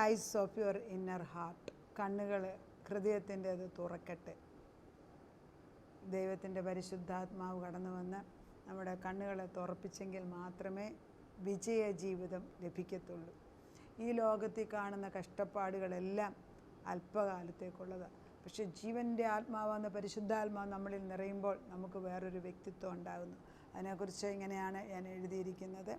Ice of your inner heart. കണ്ണുകൾ ഹൃദയത്തിൻ്റെത് തുറക്കട്ടെ. ദൈവത്തിൻ്റെ പരിശുദ്ധാത്മാവ് കടന്നു വന്ന് നമ്മുടെ കണ്ണുകളെ തുറപ്പിച്ചെങ്കിൽ മാത്രമേ വിജയ ജീവിതം ലഭിക്കത്തുള്ളൂ. ഈ ലോകത്തിൽ കാണുന്ന കഷ്ടപ്പാടുകളെല്ലാം അല്പകാലത്തേക്കുള്ളതാണ്. പക്ഷേ ജീവൻ്റെ ആത്മാവെന്ന പരിശുദ്ധാത്മാവ് നമ്മളിൽ നിറയുമ്പോൾ നമുക്ക് വേറൊരു വ്യക്തിത്വം ഉണ്ടാകുന്നു. അതിനെക്കുറിച്ച് ഇങ്ങനെയാണ് ഞാൻ എഴുതിയിരിക്കുന്നത്.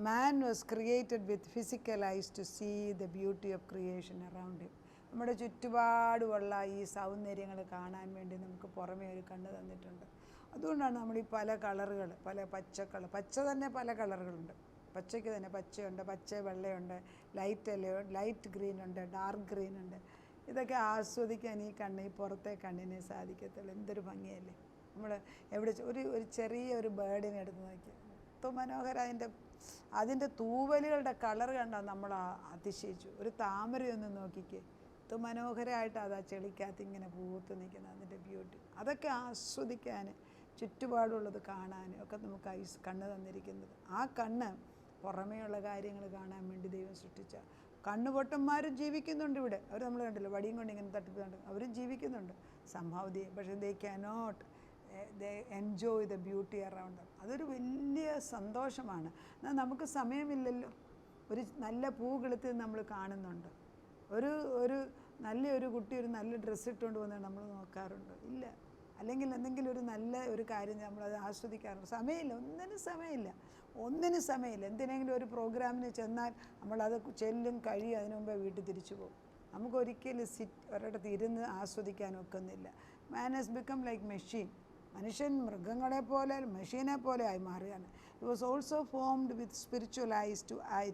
Man was created with physical eyes to see the beauty of creation around him. നമ്മുടെ ചുറ്റുപാടുമുള്ള ഈ സൗന്ദര്യങ്ങൾ കാണാൻ വേണ്ടി നമുക്ക് പുറമേ ഒരു കണ്ണ് തന്നിട്ടുണ്ട്. അതുകൊണ്ടാണ് നമ്മൾ ഈ പല കളറുകൾ, പല പച്ച തന്നെ പല കളറുകളുണ്ട്. പച്ചയ്ക്ക് തന്നെ പച്ചയുണ്ട്, പച്ച വെള്ളയുണ്ട്, ലൈറ്റ് ഗ്രീൻ ഉണ്ട്, ഡാർക്ക് ഗ്രീൻ ഉണ്ട്. ഇതൊക്കെ ആസ്വദിക്കാൻ ഈ പുറത്തെ കണ്ണിനെ സാധിക്കത്തുള്ളൂ. എന്തൊരു ഭംഗിയല്ലേ! നമ്മൾ എവിടെ ഒരു ചെറിയ ഒരു ബേർഡിനെ എടുത്ത് നോക്കിയാൽ മനോഹരം. അതിൻ്റെ തൂവലുകളുടെ കളർ കണ്ടാൽ നമ്മൾ അതിശയിച്ചു. ഒരു താമരയൊന്ന് നോക്കിക്കേ, മനോഹരമായിട്ട് അത് ആ ചെളിക്കകത്ത് ഇങ്ങനെ പൂത്ത് നിൽക്കുന്ന അതിൻ്റെ ബ്യൂട്ടി. അതൊക്കെ ആസ്വദിക്കാൻ, ചുറ്റുപാടുള്ളത് കാണാനും ഒക്കെ നമുക്ക് കണ്ണ് തന്നിരിക്കുന്നത്. ആ കണ്ണ് പുറമേയുള്ള കാര്യങ്ങൾ കാണാൻ വേണ്ടി ദൈവം സൃഷ്ടിച്ച കണ്ണുപൊട്ടന്മാരും ജീവിക്കുന്നുണ്ട് ഇവിടെ. അവർ നമ്മൾ കണ്ടില്ല, വടിയും കൊണ്ട് ഇങ്ങനെ തട്ടിപ്പുണ്ട്, അവരും ജീവിക്കുന്നുണ്ട് സംഭവതി. പക്ഷേ they cannot enjoy the beauty around them. അതൊരു വലിയ സന്തോഷമാണ്. എന്നാൽ നമുക്ക് സമയമില്ലല്ലോ. ഒരു നല്ല പൂ കിളുത്തി നമ്മൾ കാണുന്നുണ്ട്. ഒരു നല്ലൊരു കുട്ടി ഒരു നല്ല ഡ്രസ്സ് ഇട്ടുകൊണ്ട് വന്നാൽ നമ്മൾ നോക്കാറുണ്ട്? ഇല്ല. അല്ലെങ്കിൽ എന്തെങ്കിലും ഒരു നല്ല ഒരു കാര്യം നമ്മളത് ആസ്വദിക്കാറുണ്ട്? സമയമില്ല, ഒന്നിനും സമയമില്ല. എന്തിനെങ്കിലും ഒരു പ്രോഗ്രാമിന് ചെന്നാൽ നമ്മളത് ചെല്ലും, കഴിയും, അതിനു മുമ്പേ വീട്ടിൽ തിരിച്ചു പോകും. നമുക്കൊരിക്കലും ഒരിടത്ത് ഇരുന്ന് ആസ്വദിക്കാൻ ഒക്കുന്നില്ല. Man has become like machine. മനുഷ്യൻ മൃഗങ്ങളെ പോലെ, മെഷീനെ പോലെ ആയി മാറുകയാണ്. He was also formed with spiritual eyes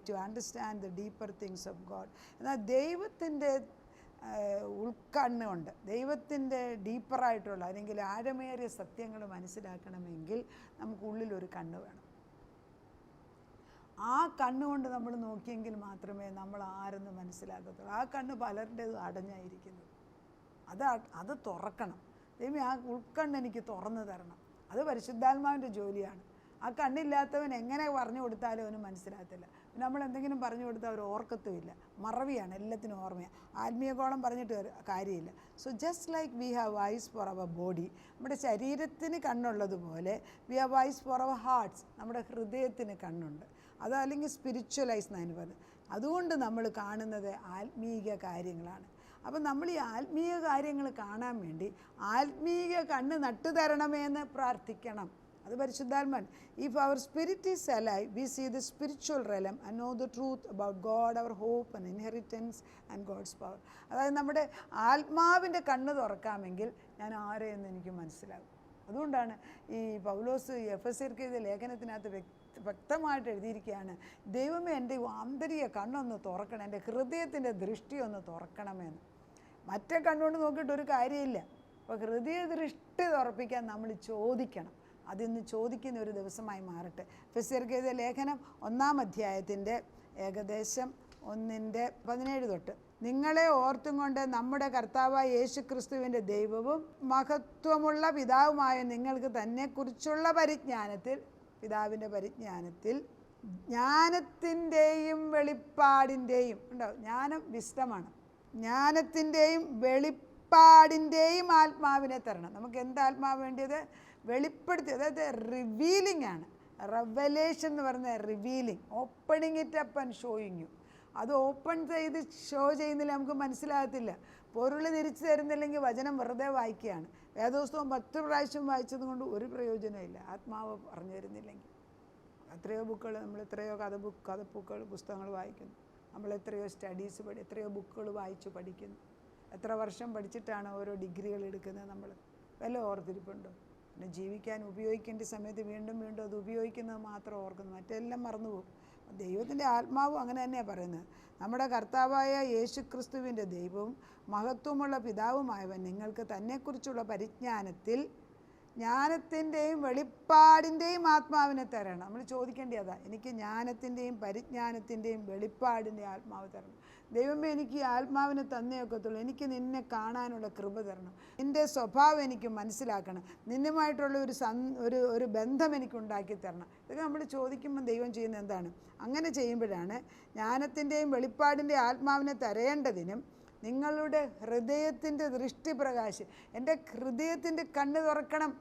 to understand the deeper things of God. എന്നാൽ ദൈവത്തിൻ്റെ ഉൾക്കണ്ണുണ്ട്. ദൈവത്തിൻ്റെ ഡീപ്പറായിട്ടുള്ള അല്ലെങ്കിൽ ആഴമേറിയ സത്യങ്ങൾ മനസ്സിലാക്കണമെങ്കിൽ നമുക്കുള്ളിലൊരു കണ്ണ് വേണം. ആ കണ്ണുകൊണ്ട് നമ്മൾ നോക്കിയെങ്കിൽ മാത്രമേ നമ്മൾ ആരെന്ന് മനസ്സിലാക്കത്തുള്ളൂ. ആ കണ്ണ് പലരുടേതും അടഞ്ഞായിരിക്കുന്നത്. അത് തുറക്കണം. ദൈവമേ, ആ ഉൾക്കണ്ണ് എനിക്ക് തുറന്നു തരണം. അത് പരിശുദ്ധാത്മാവിൻ്റെ ജോലിയാണ്. ആ കണ്ണില്ലാത്തവൻ എങ്ങനെ പറഞ്ഞു കൊടുത്താലും അവന് മനസ്സിലാകത്തില്ല. നമ്മൾ എന്തെങ്കിലും പറഞ്ഞു കൊടുത്താൽ അവർ ഓർക്കത്തുമില്ല. മറവിയാണ്, എല്ലാത്തിനും ഓർമ്മയാണ്. ആത്മീയകോളം പറഞ്ഞിട്ട് കാര്യമില്ല. So just like we have eyes for our body, നമ്മുടെ ശരീരത്തിന് കണ്ണുള്ളതുപോലെ we have eyes for our hearts, നമ്മുടെ ഹൃദയത്തിന് കണ്ണുണ്ട്. അത് അല്ലെങ്കിൽ സ്പിരിച്വൽ ഐസ് എന്നാണ് പറയുന്നത്. അതുകൊണ്ട് നമ്മൾ കാണുന്നത് ആത്മീയ കാര്യങ്ങളാണ്. അപ്പം നമ്മൾ ഈ ആത്മീയ കാര്യങ്ങൾ കാണാൻ വേണ്ടി ആത്മീയ കണ്ണ് നട്ടുതരണമെന്ന് പ്രാർത്ഥിക്കണം. അത് പരിശുദ്ധാത്മാൻ. If our spirit is alive we see the spiritual realm and know the truth about God, our hope and inheritance and God's power. അതായത് നമ്മുടെ ആത്മാവിൻ്റെ കണ്ണ് തുറക്കാമെങ്കിൽ ഞാൻ ആരെയെന്ന് എനിക്ക് മനസ്സിലാകും. അതുകൊണ്ടാണ് ഈ പൗലോസ് എഫെസ്യർക്ക് എഴുതിയ ലേഖനത്തിനകത്ത് വ്യക്തമായിട്ട് എഴുതിയിരിക്കുകയാണ്, ദൈവമേ എൻ്റെ ആന്തരിക കണ്ണൊന്ന് തുറക്കണം, എൻ്റെ ഹൃദയത്തിൻ്റെ ദൃഷ്ടി ഒന്ന് തുറക്കണമെന്ന്. മറ്റേ കണ്ണുകൊണ്ട് നോക്കിയിട്ട് ഒരു കാര്യമില്ല. അപ്പോൾ ഹൃദയ ദൃഷ്ടി തുറപ്പിക്കാൻ നമ്മൾ ചോദിക്കണം. അതിന്ന് ചോദിക്കുന്ന ഒരു ദിവസമായി മാറട്ടെ. എഫെസ്യർക്ക് എഴുതിയ ലേഖനം 1-ാം അധ്യായത്തിൻ്റെ ഏകദേശം 1:17 തൊട്ട്, നിങ്ങളെ ഓർത്തും കൊണ്ട് നമ്മുടെ കർത്താവായ യേശു ക്രിസ്തുവിൻ്റെ ദൈവവും മഹത്വമുള്ള പിതാവുമായ നിങ്ങൾക്ക് തന്നെക്കുറിച്ചുള്ള പരിജ്ഞാനത്തിൽ, പിതാവിൻ്റെ പരിജ്ഞാനത്തിൽ, ജ്ഞാനത്തിൻ്റെയും വെളിപ്പാടിൻ്റെയും ഉണ്ടാവും. ജ്ഞാനം വിസ്ഡമാണ്. ജ്ഞാനത്തിൻ്റെയും വെളിപ്പാടിൻ്റെയും ആത്മാവിനെ തരണം. നമുക്ക് എന്താ ആത്മാവ് വേണ്ടിയത്? വെളിപ്പെടുത്തി, അതായത് റിവീലിംഗ് ആണ്. റെവലേഷൻ എന്ന് പറയുന്നത് revealing, opening it up and showing U. അത് ഓപ്പൺ ചെയ്ത് ഷോ ചെയ്യുന്നില്ല, നമുക്ക് മനസ്സിലാകത്തില്ല. പൊരുൾ തിരിച്ചു തരുന്നില്ലെങ്കിൽ വചനം വെറുതെ വായിക്കുകയാണ്. വേദപുസ്തകം 10 പ്രാവശ്യം വായിച്ചത് കൊണ്ട് ഒരു പ്രയോജനമില്ല, ആത്മാവ് പറഞ്ഞു തരുന്നില്ലെങ്കിൽ. എത്രയോ ബുക്കുകൾ, നമ്മൾ എത്രയോ കഥബുക്കുകൾ പുസ്തകങ്ങൾ വായിക്കുന്നു. നമ്മൾ എത്രയോ സ്റ്റഡീസ് എത്രയോ ബുക്കുകൾ വായിച്ചു പഠിക്കുന്നു. എത്ര വർഷം പഠിച്ചിട്ടാണ് ഓരോ ഡിഗ്രികൾ എടുക്കുന്നത്. നമ്മൾ വല്ല ഓർത്തിരിപ്പുണ്ടോ? പിന്നെ ജീവിക്കാൻ ഉപയോഗിക്കേണ്ട സമയത്ത് വീണ്ടും വീണ്ടും അത് ഉപയോഗിക്കുന്നത് മാത്രം ഓർക്കുന്നു, മറ്റെല്ലാം മറന്നുപോകും. ദൈവത്തിൻ്റെ ആത്മാവും അങ്ങനെ തന്നെയാണ് പറയുന്നത്. നമ്മുടെ കർത്താവായ യേശു ക്രിസ്തുവിൻ്റെ ദൈവവും മഹത്വമുള്ള പിതാവുമായവൻ നിങ്ങൾക്ക് തന്നെക്കുറിച്ചുള്ള പരിജ്ഞാനത്തിൽ ജ്ഞാനത്തിൻ്റെയും വെളിപ്പാടിൻ്റെയും ആത്മാവിനെ തരണം. നമ്മൾ ചോദിക്കേണ്ടത് അതാ, എനിക്ക് ജ്ഞാനത്തിൻ്റെയും പരിജ്ഞാനത്തിൻ്റെയും വെളിപ്പാടിൻ്റെ ആത്മാവ് തരണം. ദൈവമേ എനിക്ക് ഈ ആത്മാവിനെ തന്നേ ഒക്കത്തുള്ളൂ, എനിക്ക് നിന്നെ കാണാനുള്ള കൃപ തരണം, നിൻ്റെ സ്വഭാവം എനിക്ക് മനസ്സിലാക്കണം, നിന്നുമായിട്ടുള്ള ഒരു ബന്ധം എനിക്ക് ഉണ്ടാക്കി തരണം. ഇതൊക്കെ നമ്മൾ ചോദിക്കുമ്പോൾ ദൈവം ചെയ്യുന്നത് എന്താണ്? അങ്ങനെ ചെയ്യുമ്പോഴാണ് ജ്ഞാനത്തിൻ്റെയും വെളിപ്പാടിൻ്റെയും ആത്മാവിനെ തരേണ്ടതിനും നിങ്ങളുടെ ഹൃദയത്തിൻ്റെ ദൃഷ്ടി പ്രകാശം, എൻ്റെ ഹൃദയത്തിൻ്റെ കണ്ണ് തുറക്കണം.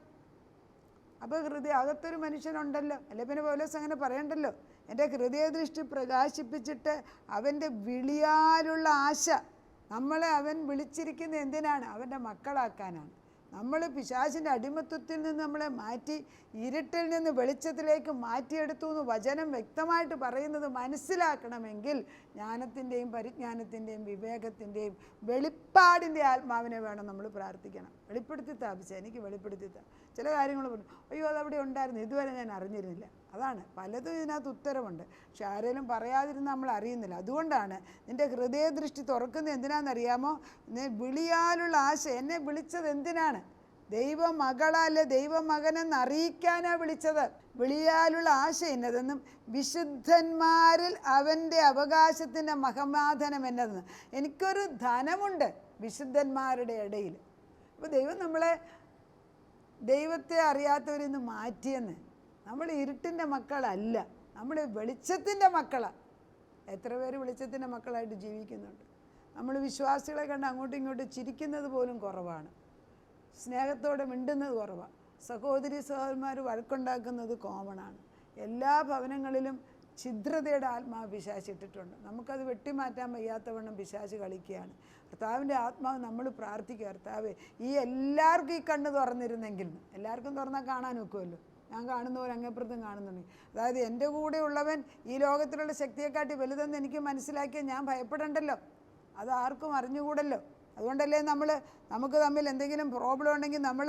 അപ്പോൾ അകത്തൊരു മനുഷ്യനുണ്ടല്ലോ, അല്ലെ പിന്നെ പൗലോസ് അങ്ങനെ പറയണ്ടല്ലോ, എൻ്റെ ഹൃദയദൃഷ്ടി പ്രകാശിപ്പിച്ചിട്ട് അവൻ്റെ വിളിയാലുള്ള ആശ. നമ്മളെ അവൻ വിളിച്ചിരിക്കുന്നത് എന്തിനാണ്? അവൻ്റെ മക്കളാക്കാനാണ്. നമ്മൾ പിശാചിൻ്റെ അടിമത്വത്തിൽ നിന്ന് നമ്മളെ മാറ്റി ഇരുട്ടിൽ നിന്ന് വെളിച്ചത്തിലേക്ക് മാറ്റിയെടുത്തു എന്ന് വചനം വ്യക്തമായിട്ട് പറയുന്നത് മനസ്സിലാക്കണമെങ്കിൽ ജ്ഞാനത്തിൻ്റെയും പരിജ്ഞാനത്തിൻ്റെയും വിവേകത്തിൻ്റെയും വെളിപ്പാടിൻ്റെ ആത്മാവിനെ വേണം നമ്മൾ പ്രാർത്ഥിക്കണം. വെളിപ്പെടുത്തി താപിച്ച എനിക്ക് വെളിപ്പെടുത്തി താ. ചില കാര്യങ്ങൾ പറഞ്ഞു, അയ്യോ അതവിടെ ഉണ്ടായിരുന്നു, ഇതുവരെ ഞാൻ അറിഞ്ഞിരുന്നില്ല. അതാണ് പലതും ഇതിനകത്ത് ഉത്തരവുണ്ട്, പക്ഷെ ആരെങ്കിലും പറയാതിരുന്ന് നമ്മൾ അറിയുന്നില്ല. അതുകൊണ്ടാണ് നിൻ്റെ ഹൃദയദൃഷ്ടി തുറക്കുന്നത് എന്തിനാണെന്നറിയാമോ? വിളിയാലുള്ള ആശ. എന്നെ വിളിച്ചത് എന്തിനാണ്? ദൈവമകളല്ലേ ദൈവമകനെന്ന് അറിയിക്കാനാണ് വിളിച്ചത്. വിളിയാലുള്ള ആശ എന്നതെന്നും വിശുദ്ധന്മാരിൽ അവൻ്റെ അവകാശത്തിൻ്റെ മഹമാധനം എന്നതെന്ന്. എനിക്കൊരു ധനമുണ്ട് വിശുദ്ധന്മാരുടെ ഇടയിൽ. അപ്പോൾ ദൈവം നമ്മളെ ദൈവത്തെ അറിയാത്തവരിന്ന് മാറ്റിയെന്ന്. നമ്മൾ ഇരുട്ടിൻ്റെ മക്കളല്ല, നമ്മൾ വെളിച്ചത്തിൻ്റെ മക്കളാണ്. എത്ര പേര് വെളിച്ചത്തിൻ്റെ മക്കളായിട്ട് ജീവിക്കുന്നുണ്ട്? നമ്മൾ വിശ്വാസികളെ കണ്ട് അങ്ങോട്ടും ഇങ്ങോട്ടും ചിരിക്കുന്നത് പോലും കുറവാണ്, സ്നേഹത്തോടെ മിണ്ടുന്നത് കുറവാണ്, സഹോദരി സഹോദരന്മാർ വഴക്കുണ്ടാക്കുന്നത് കോമണാണ്. എല്ലാ ഭവനങ്ങളിലും ഛിദ്രതയുടെ ആത്മാവ് പിശാച് ഇട്ടിട്ടുണ്ട്. നമുക്കത് വെട്ടിമാറ്റാൻ വയ്യാത്തവണ്ണം പിശാച് കളിക്കുകയാണ്. കർത്താവിൻ്റെ ആത്മാവ് നമ്മൾ പ്രാർത്ഥിക്കുക, കർത്താവേ ഈ എല്ലാവർക്കും ഈ കണ്ണ് തുറന്നിരുന്നെങ്കിൽ. എല്ലാവർക്കും തുറന്നാൽ കാണാൻ ഒക്കുമല്ലോ, ഞാൻ കാണുന്ന പോലെ അങ്ങേപ്പുറത്തും കാണുന്നുണ്ടെങ്കിൽ. അതായത് എൻ്റെ കൂടെ ഉള്ളവൻ ഈ ലോകത്തിലുള്ള ശക്തിയെക്കാട്ടി വലുതെന്ന് എനിക്ക് മനസ്സിലാക്കിയാൽ ഞാൻ ഭയപ്പെടണ്ടല്ലോ, അത് ആർക്കും അറിഞ്ഞുകൂടല്ലോ. അതുകൊണ്ടല്ലേ നമുക്ക് തമ്മിൽ എന്തെങ്കിലും പ്രോബ്ലം ഉണ്ടെങ്കിൽ നമ്മൾ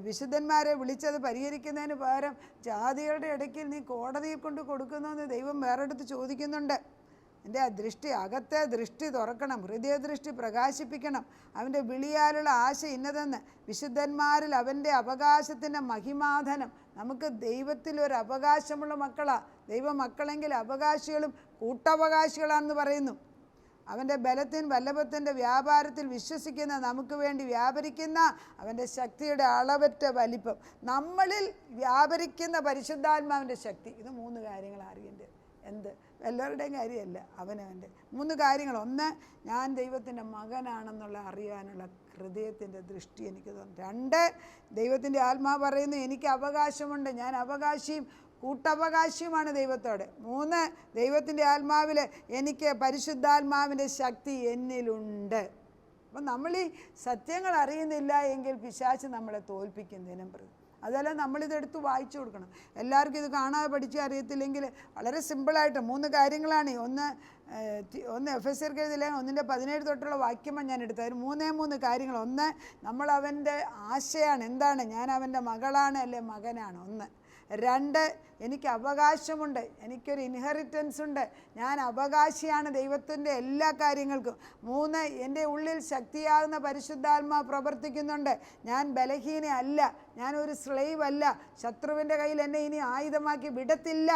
വിശുദ്ധന്മാരെ വിളിച്ചത് പരിഹരിക്കുന്നതിന് പകരം ജാതികളുടെ ഇടയ്ക്ക് നീ കോടതിയിൽ കൊണ്ട് കൊടുക്കുന്നതെന്ന് ദൈവം വേറെടുത്ത് ചോദിക്കുന്നുണ്ട്. എൻ്റെ അകത്തെ ദൃഷ്ടി തുറക്കണം, ഹൃദയദൃഷ്ടി പ്രകാശിപ്പിക്കണം. അവൻ്റെ വിളിയാലുള്ള ആശ ഇന്നതെന്ന് വിശുദ്ധന്മാരിൽ അവൻ്റെ അവകാശത്തിൻ്റെ മഹിമാധനം. നമുക്ക് ദൈവത്തിൽ ഒരു അവകാശമുള്ള മക്കളാണ്. ദൈവമക്കളെങ്കിൽ അവകാശികളും കൂട്ടവകാശികളാണെന്ന് പറയുന്നു. അവൻ്റെ ബലത്തിൻ വല്ലഭത്തിൻ്റെ വ്യാപാരത്തിൽ വിശ്വസിക്കുന്ന നമുക്ക് വേണ്ടി വ്യാപരിക്കുന്ന അവൻ്റെ ശക്തിയുടെ അളവറ്റ വലിപ്പം. നമ്മളിൽ വ്യാപരിക്കുന്ന പരിശുദ്ധാത്മാവിൻ്റെ ശക്തി. ഇത് 3 കാര്യങ്ങൾ അറിയേണ്ടത്. എന്ത്? എല്ലാവരുടെയും കാര്യമല്ല, അവനവൻ്റെ 3 കാര്യങ്ങൾ. ഒന്ന്, ഞാൻ ദൈവത്തിൻ്റെ മകനാണെന്നുള്ള അറിയാനുള്ള ഹൃദയത്തിൻ്റെ ദൃഷ്ടി എനിക്ക് തോന്നും. 2, ദൈവത്തിൻ്റെ ആത്മാവ് പറയുന്നു എനിക്ക് അവകാശമുണ്ട്, ഞാൻ അവകാശിയും കൂട്ടവകാശിയുമാണ് ദൈവത്തോട്. 3, ദൈവത്തിൻ്റെ ആത്മാവിൽ എനിക്ക് പരിശുദ്ധാത്മാവിൻ്റെ ശക്തി എന്നിലുണ്ട്. അപ്പം നമ്മൾ ഈ സത്യങ്ങൾ അറിയുന്നില്ല എങ്കിൽ പിശാച് നമ്മളെ തോൽപ്പിക്കുന്നതിനും പ്രതി. അതെല്ലാം നമ്മളിതെടുത്ത് വായിച്ചു കൊടുക്കണം. എല്ലാവർക്കും ഇത് കാണാതെ പഠിച്ച് അറിയത്തില്ലെങ്കിൽ വളരെ സിമ്പിളായിട്ട് 3 കാര്യങ്ങളാണ്. ഒന്ന് എഫെസ്യർക്ക് എഴുതിയ 1:17 തൊട്ടുള്ള വാക്യമാണ് ഞാൻ എടുത്തത്. അതിന് 3 കാര്യങ്ങൾ. 1, നമ്മൾ അവൻ്റെ ആശയാണ്. എന്താണ്? ഞാൻ അവൻ്റെ മകളാണ് അല്ലെ മകനാണ്. 1. 2, എനിക്ക് അവകാശമുണ്ട്, എനിക്കൊരു ഇൻഹെറിറ്റൻസ് ഉണ്ട്, ഞാൻ അവകാശിയാണ് ദൈവത്തിൻ്റെ എല്ലാ കാര്യങ്ങൾക്കും. 3, എൻ്റെ ഉള്ളിൽ ശക്തിയാകുന്ന പരിശുദ്ധാത്മാവ് പ്രവർത്തിക്കുന്നുണ്ട്, ഞാൻ ബലഹീനയല്ല, ഞാനൊരു സ്ലേവ് അല്ല, ശത്രുവിൻ്റെ കയ്യിൽ എന്നെ ഇനി ആയുധമാക്കി വിടത്തില്ല.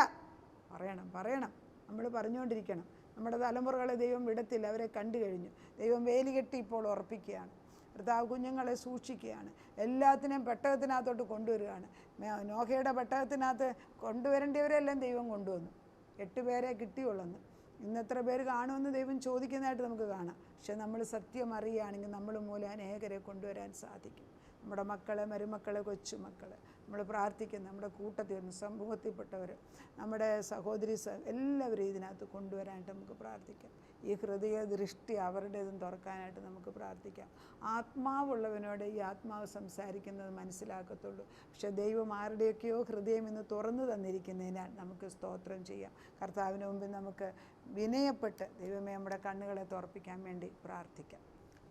പറയണം നമ്മൾ പറഞ്ഞുകൊണ്ടിരിക്കണം. നമ്മുടെ തലമുറകളെ ദൈവം വിടത്തില്ല, അവരെ കണ്ടു കഴിഞ്ഞു. ദൈവം വേലികെട്ടി ഇപ്പോൾ ഉറപ്പിക്കുകയാണ്. കർത്താവ് കുഞ്ഞുങ്ങളെ സൂക്ഷിക്കുകയാണ്. എല്ലാത്തിനെയും പെട്ടകത്തിനകത്തോട്ട് കൊണ്ടുവരികയാണ്. നോഹയുടെ പെട്ടകത്തിനകത്ത് കൊണ്ടുവരേണ്ടവരെല്ലാം ദൈവം കൊണ്ടുവന്നു. 8 പേരെ കിട്ടിയുള്ളെന്ന്. ഇന്ന് എത്ര പേര് കാണുമെന്ന് ദൈവം ചോദിക്കുന്നതായിട്ട് നമുക്ക് കാണാം. പക്ഷെ നമ്മൾ സത്യം അറിയുകയാണെങ്കിൽ നമ്മൾ മൂലം അനേകരെ കൊണ്ടുവരാൻ സാധിക്കും. നമ്മുടെ മക്കളെ, മരുമക്കളെ, കൊച്ചുമക്കളെ നമ്മൾ പ്രാർത്ഥിക്കുന്ന നമ്മുടെ കൂട്ടത്തിൽ സമൂഹത്തിൽപ്പെട്ടവർ, നമ്മുടെ സഹോദരി എല്ലാവരും ഇതിനകത്ത് കൊണ്ടുവരാനായിട്ട് നമുക്ക് പ്രാർത്ഥിക്കാം. ഈ ഹൃദയ ദൃഷ്ടി അവരുടേതും തുറക്കാനായിട്ട് നമുക്ക് പ്രാർത്ഥിക്കാം. ആത്മാവുള്ളവനോട് ഈ ആത്മാവ് സംസാരിക്കുന്നത് മനസ്സിലാക്കത്തുള്ളൂ. പക്ഷെ ദൈവം ആരുടെയൊക്കെയോ ഹൃദയം ഇന്ന് തുറന്നു തന്നിരിക്കുന്നതിനാൽ നമുക്ക് സ്തോത്രം ചെയ്യാം. കർത്താവിന് മുമ്പിൽ നമുക്ക് വിനയപ്പെട്ട് ദൈവമേ നമ്മുടെ കണ്ണുകളെ തുറപ്പിക്കാൻ വേണ്ടി പ്രാർത്ഥിക്കാം.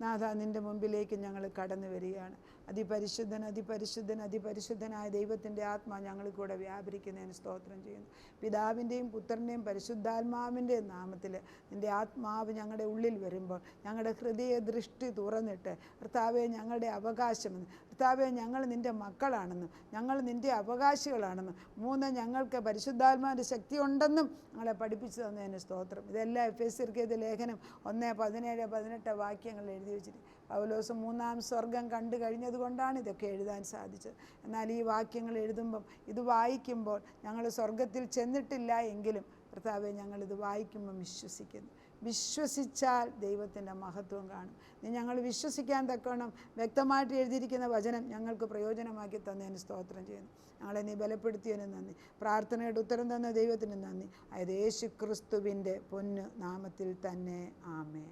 നാഥ, നിൻ്റെ മുമ്പിലേക്ക് ഞങ്ങൾ കടന്നു വരികയാണ്. അതിപരിശുദ്ധനായ ദൈവത്തിൻ്റെ ആത്മാ ഞങ്ങളിൽ കൂടെ വ്യാപരിക്കുന്നതിന് സ്തോത്രം ചെയ്യുന്നു. പിതാവിൻ്റെയും പുത്രൻ്റെയും പരിശുദ്ധാത്മാവിൻ്റെയും നാമത്തിൽ നിൻ്റെ ആത്മാവ് ഞങ്ങളുടെ ഉള്ളിൽ വരുമ്പോൾ ഞങ്ങളുടെ ഹൃദയ ദൃഷ്ടി തുറന്നിട്ട് കർത്താവെ ഞങ്ങളുടെ അവകാശമെന്ന് കർത്താവെ ഞങ്ങൾ നിൻ്റെ മക്കളാണെന്നും ഞങ്ങൾ നിൻ്റെ അവകാശികളാണെന്നും 3 ഞങ്ങൾക്ക് പരിശുദ്ധാത്മാവിൻ്റെ ശക്തി ഉണ്ടെന്നും ഞങ്ങളെ പഠിപ്പിച്ചു തന്നതിന് സ്തോത്രം. ഇതെല്ലാം എഫെസ്യർക്കെഴുതിയ ലേഖനം 1:17-18 വാക്യങ്ങൾ എഴുതി വെച്ചിട്ട് പൗലോസ് 3-ാം സ്വർഗം കണ്ടു കഴിഞ്ഞതുകൊണ്ടാണ് ഇതൊക്കെ എഴുതാൻ സാധിച്ചത്. എന്നാൽ ഈ വാക്യങ്ങൾ എഴുതുമ്പം ഇത് വായിക്കുമ്പോൾ ഞങ്ങൾ സ്വർഗത്തിൽ ചെന്നിട്ടില്ല എങ്കിലും കർത്താവെ ഞങ്ങളിത് വായിക്കുമ്പം വിശ്വസിച്ചാൽ ദൈവത്തിൻ്റെ മഹത്വം കാണും. നീ ഞങ്ങൾ വിശ്വസിക്കാൻ തക്കവണ്ണം വ്യക്തമായിട്ട് എഴുതിയിരിക്കുന്ന വചനം ഞങ്ങൾക്ക് പ്രയോജനമാക്കി തന്നതിന് സ്തോത്രം ചെയ്യുന്നു. ഞങ്ങളെ നീ ബലപ്പെടുത്തിയതിന് നന്ദി. പ്രാർത്ഥനയുടെ ഉത്തരം തന്ന ദൈവത്തിന് നന്ദി. അതായത് യേശു ക്രിസ്തുവിൻ്റെ പൊന്നു നാമത്തിൽ തന്നെ ആമേൻ.